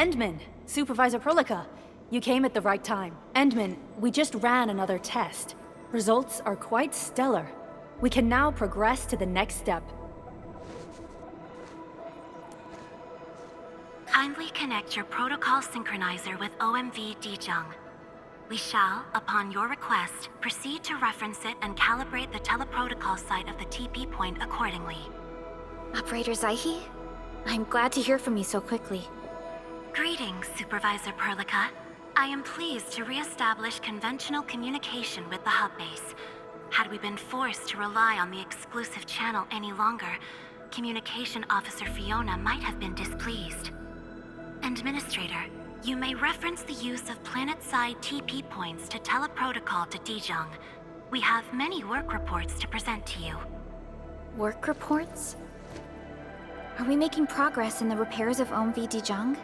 Endman, Supervisor Perlica, you came at the right time. Endman, we just ran another test. Results are quite stellar. We can now progress to the next step. Kindly connect your protocol synchronizer with OMV Dijiang. We shall, upon your request, proceed to reference it and calibrate the teleprotocol site of the TP point accordingly. Operator Zaihi? I'm glad to hear from you so quickly. Greetings, Supervisor Perlica. I am pleased to re-establish conventional communication with the hub base. Had we been forced to rely on the exclusive channel any longer, Communication Officer Fiona might have been displeased. Administrator, you may reference the use of planet-side TP points to teleprotocol to Dijiang. We have many work reports to present to you. Work reports? Are we making progress in the repairs of OMV Dijiang?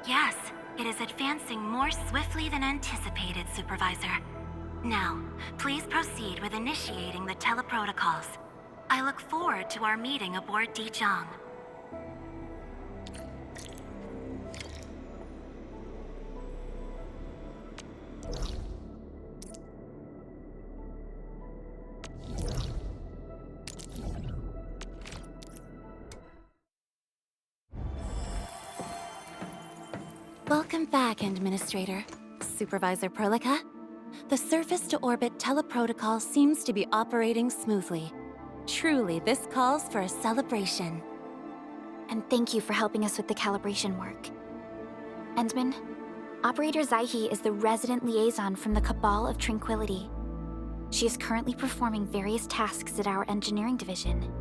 Yes, it is advancing more swiftly than anticipated, Supervisor. Now, please proceed with initiating the teleprotocols. I look forward to our meeting aboard Dijiang. Welcome back, Administrator. Supervisor Perlica. The surface-to-orbit teleprotocol seems to be operating smoothly. Truly, this calls for a celebration. And thank you for helping us with the calibration work. Endman, Operator Zaihi is the resident liaison from the Cabal of Tranquility. She is currently performing various tasks at our engineering division.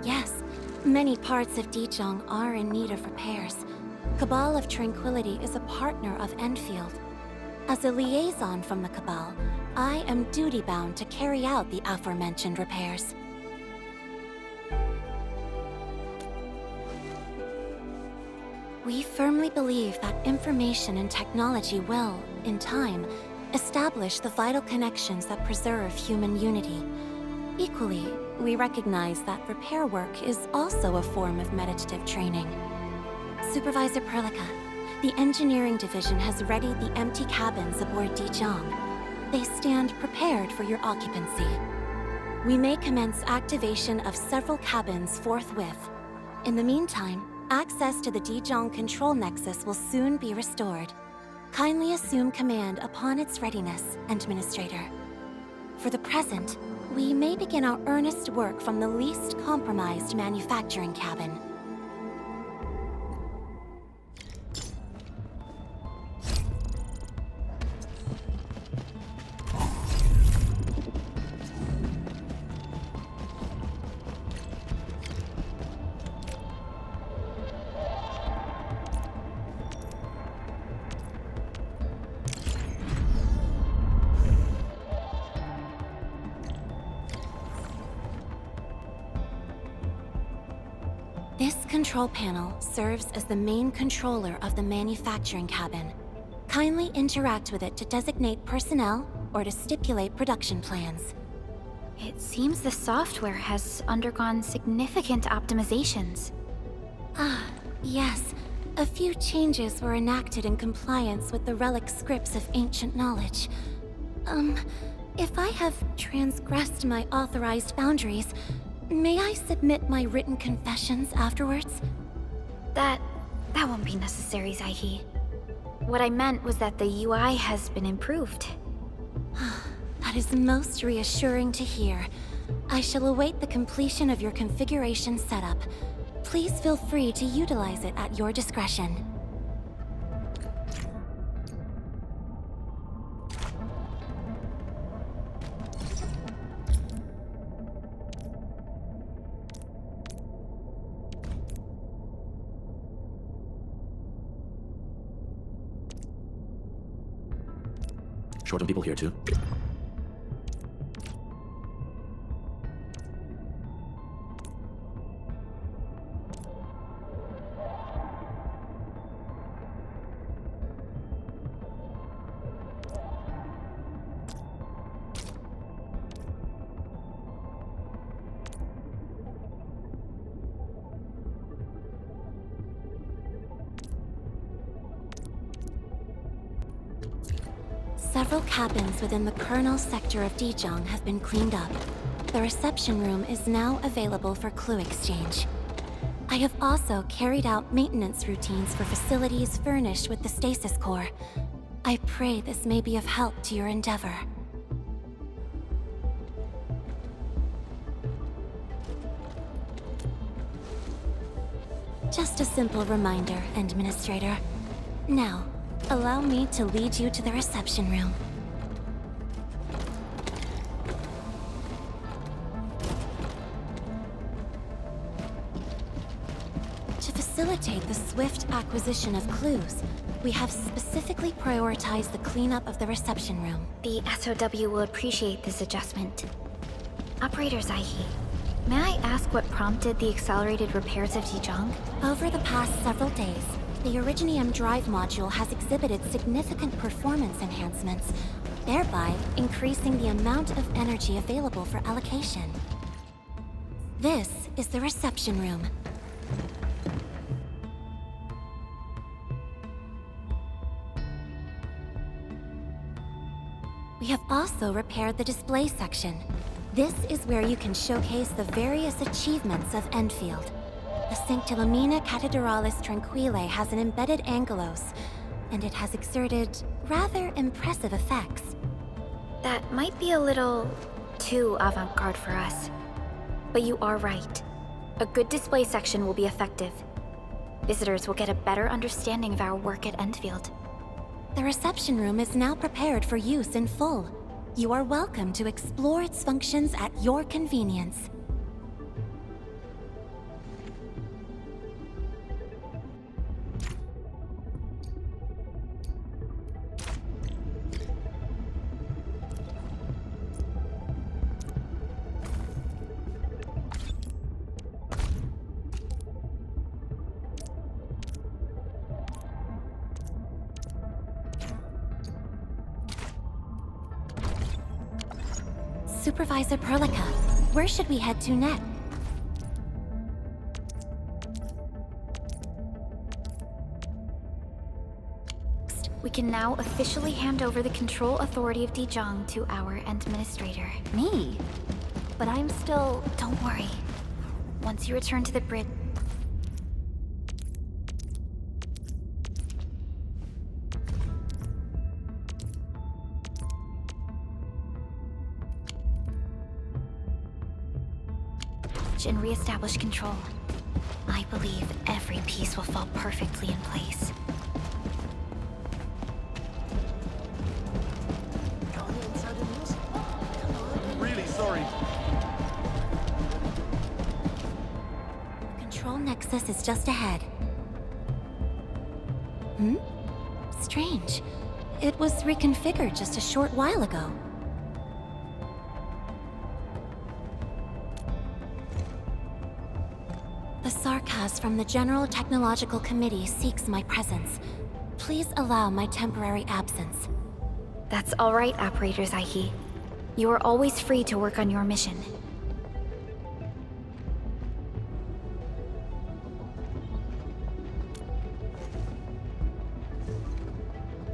Yes, many parts of Dijiang are in need of repairs. Cabal of Tranquility is a partner of Endfield. As a liaison from the Cabal, I am duty-bound to carry out the aforementioned repairs. We firmly believe that information and technology will, in time, establish the vital connections that preserve human unity. Equally, we recognize that repair work is also a form of meditative training. Supervisor Perlica, the engineering division has readied the empty cabins aboard Dijiang. They stand prepared for your occupancy. We may commence activation of several cabins forthwith. In the meantime, access to the Dijiang control nexus will soon be restored. Kindly assume command upon its readiness, Administrator. For the present, we may begin our earnest work from the least compromised manufacturing cabin. This control panel serves as the main controller of the manufacturing cabin. Kindly interact with it to designate personnel or to stipulate production plans. It seems the software has undergone significant optimizations. Yes. A few changes were enacted in compliance with the relic scripts of ancient knowledge. If I have transgressed my authorized boundaries, may I submit my written confessions afterwards? That won't be necessary, Zaihi. What I meant was that the UI has been improved. That is most reassuring to hear. I shall await the completion of your configuration setup. Please feel free to utilize it at your discretion. Short on people here, too. Several cabins within the kernel sector of Dijiang have been cleaned up. The reception room is now available for clue exchange. I have also carried out maintenance routines for facilities furnished with the stasis core. I pray this may be of help to your endeavor. Just a simple reminder, Administrator. Now, allow me to lead you to the reception room. To facilitate the swift acquisition of clues, we have specifically prioritized the cleanup of the reception room. The SOW will appreciate this adjustment. Operator Zaihi, may I ask what prompted the accelerated repairs of Dijiang? Over the past several days, the Originium drive module has exhibited significant performance enhancements, thereby increasing the amount of energy available for allocation. This is the reception room. We have also repaired the display section. This is where you can showcase the various achievements of Endfield. The Sanctilumina Cathedralis Tranquille has an embedded angelos, and it has exerted rather impressive effects. That might be a little too avant-garde for us. But you are right. A good display section will be effective. Visitors will get a better understanding of our work at Endfield. The reception room is now prepared for use in full. You are welcome to explore its functions at your convenience. Supervisor Perlica, where should we head to next? We can now officially hand over the control authority of Dijiang to our administrator. Me? But I'm still... Don't worry. Once you return to the bridge... and re-establish control, I believe every piece will fall perfectly in place. I'm really sorry. The control nexus is just ahead. Strange. It was reconfigured just a short while ago. The Sarkaz from the General Technological Committee seeks my presence. Please allow my temporary absence. That's all right, Operator Zaihi. You are always free to work on your mission.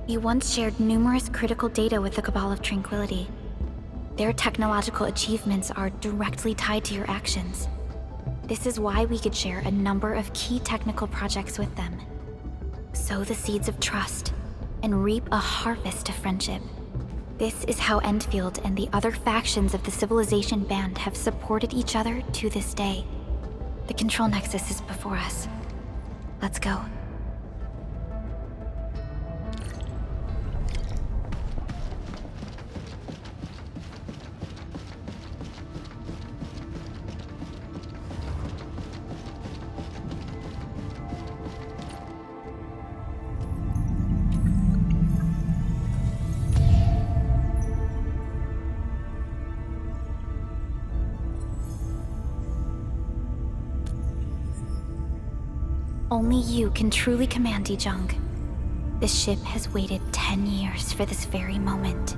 You once shared numerous critical data with the Cabal of Tranquility. Their technological achievements are directly tied to your actions. This is why we could share a number of key technical projects with them. Sow the seeds of trust, and reap a harvest of friendship. This is how Endfield and the other factions of the Civilization Band have supported each other to this day. The Control Nexus is before us. Let's go. Only you can truly command Dijiang. This ship has waited 10 years for this very moment.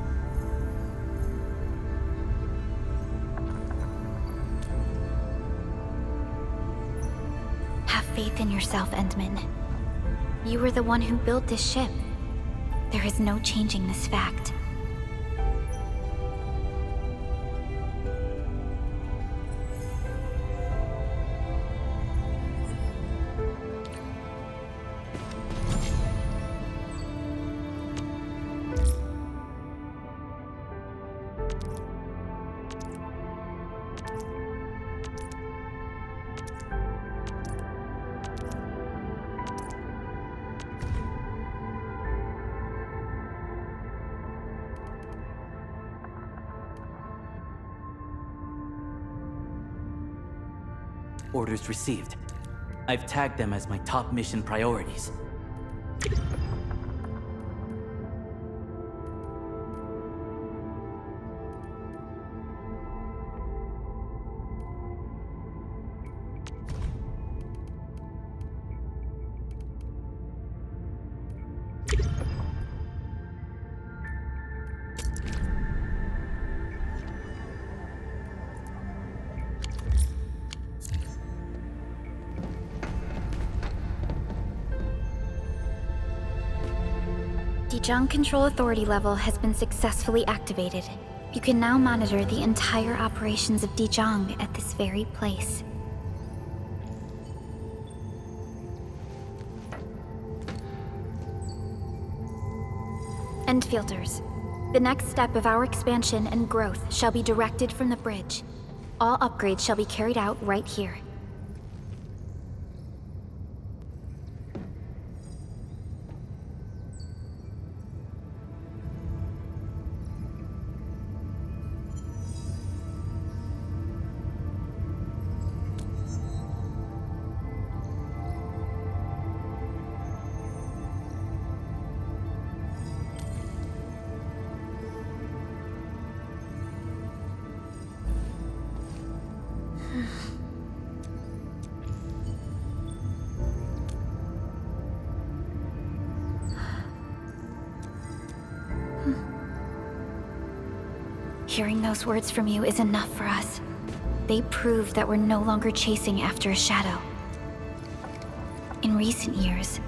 Have faith in yourself, Endman. You were the one who built this ship. There is no changing this fact. Orders received. I've tagged them as my top mission priorities. Dijiang Control Authority level has been successfully activated. You can now monitor the entire operations of Dijiang at this very place. Endfielders, the next step of our expansion and growth shall be directed from the bridge. All upgrades shall be carried out right here. Hearing those words from you is enough for us. They prove that we're no longer chasing after a shadow. In recent years,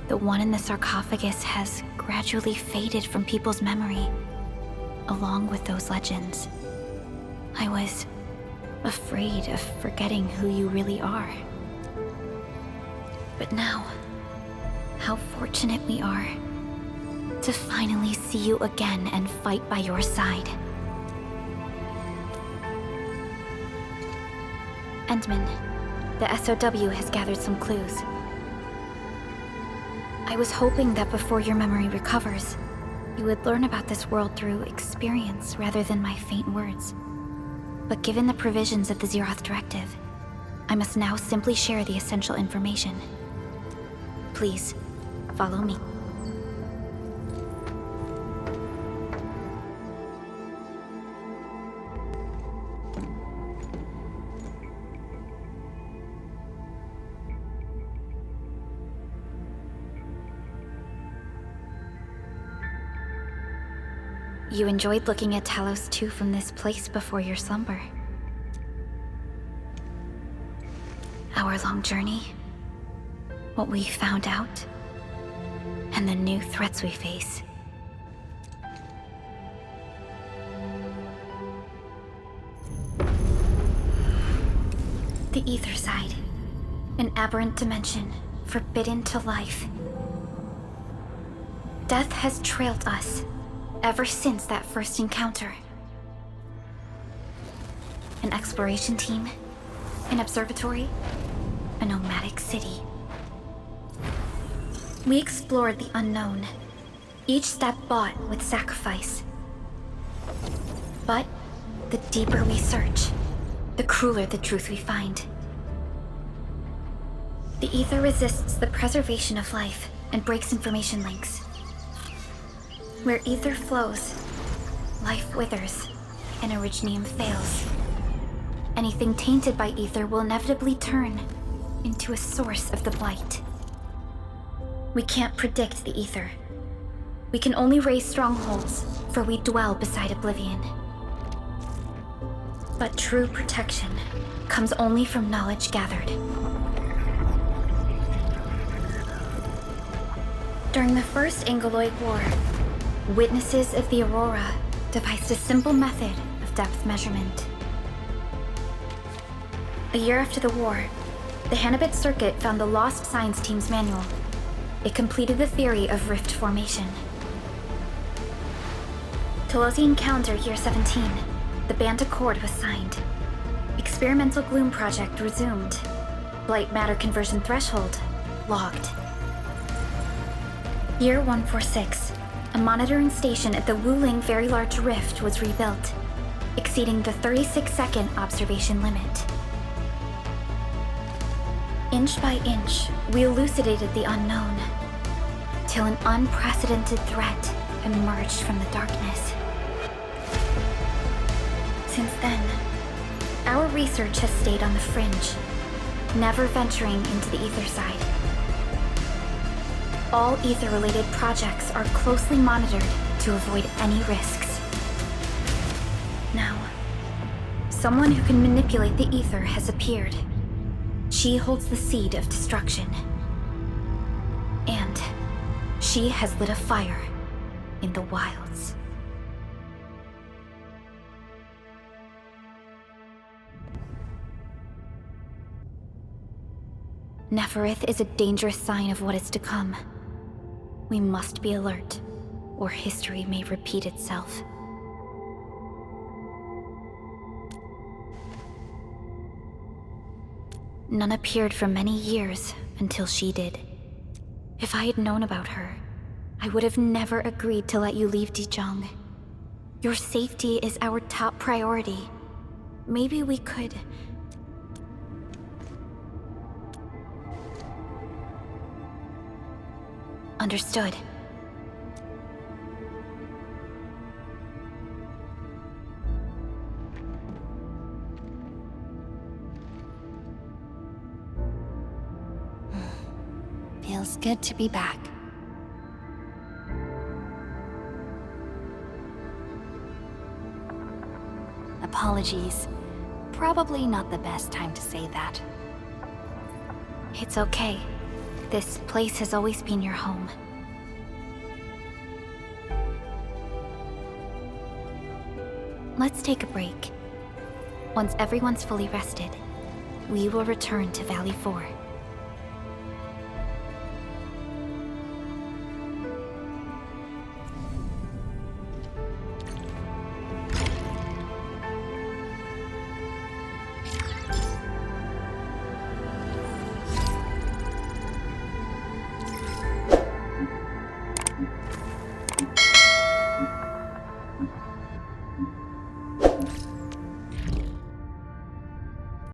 the one in the sarcophagus has gradually faded from people's memory, along with those legends. I was afraid of forgetting who you really are. But now, how fortunate we are to finally see you again and fight by your side. Endman, the SOW has gathered some clues. I was hoping that before your memory recovers, you would learn about this world through experience rather than my faint words. But given the provisions of the Zeroth Directive, I must now simply share the essential information. Please, follow me. You enjoyed looking at Talos 2 from this place before your slumber. Our long journey, what we found out, and the new threats we face. The Ether Side, an aberrant dimension, forbidden to life. Death has trailed us ever since that first encounter. An exploration team, an observatory, a nomadic city. We explored the unknown, each step bought with sacrifice. But the deeper we search, the crueler the truth we find. The Ether resists the preservation of life and breaks information links. Where Ether flows, life withers, and Originium fails. Anything tainted by Ether will inevitably turn into a source of the Blight. We can't predict the Ether. We can only raise strongholds, for we dwell beside Oblivion. But true protection comes only from knowledge gathered. During the First Angoloid War, witnesses of the Aurora devised a simple method of depth measurement. A year after the war, the Hannibit Circuit found the lost science team's manual. It completed the theory of rift formation. Telosian calendar year 17. The band accord was signed. Experimental gloom project resumed. Blight matter conversion threshold logged. Year 146. A monitoring station at the Wuling Very Large Rift was rebuilt, exceeding the 36-second observation limit. Inch by inch, we elucidated the unknown, till an unprecedented threat emerged from the darkness. Since then, our research has stayed on the fringe, never venturing into the ether side. All ether-related projects are closely monitored to avoid any risks. Now, someone who can manipulate the ether has appeared. She holds the seed of destruction. And she has lit a fire in the wilds. Neferith is a dangerous sign of what is to come. We must be alert, or history may repeat itself. None appeared for many years until she did. If I had known about her, I would have never agreed to let you leave Dijiang. Your safety is our top priority. Maybe we could... Understood. Feels good to be back. Apologies. Probably not the best time to say that. It's okay. This place has always been your home. Let's take a break. Once everyone's fully rested, we will return to Valley 4.